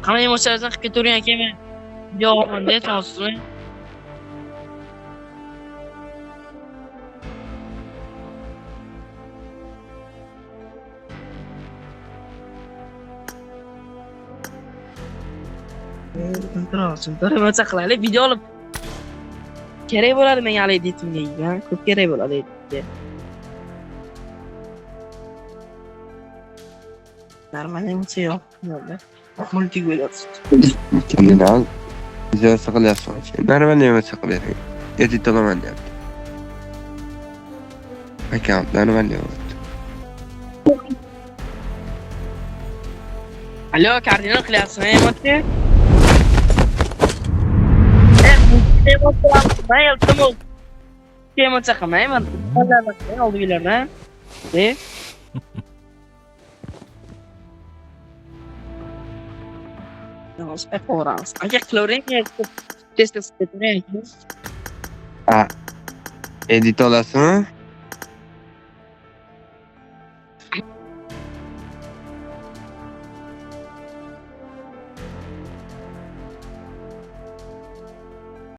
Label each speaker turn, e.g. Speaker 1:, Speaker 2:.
Speaker 1: Hamma emotsiyalardan qilib ketavergan ekan men. Yo'qmanda aytmoqsizmi? Emotsiya qilaylik, video olib kerak bo'ladi menga hali editingga, ko'p kerak bo'ladi editingga. Normal emotsiya yo'q. Multik bo'lyapsiz.
Speaker 2: Kriminal videosi qilyapsiz. Normal emotsiya qilyapsiz. Edit qilaman deyapti. Akkaunt normal deyapti.
Speaker 1: Allo, kardinal qilyapsizmi emotsiya? Emotsiya qilmayman. Oldilardan. Nós é foras. Aqui é clorinha, testa secretária.
Speaker 2: Edit olasizmi?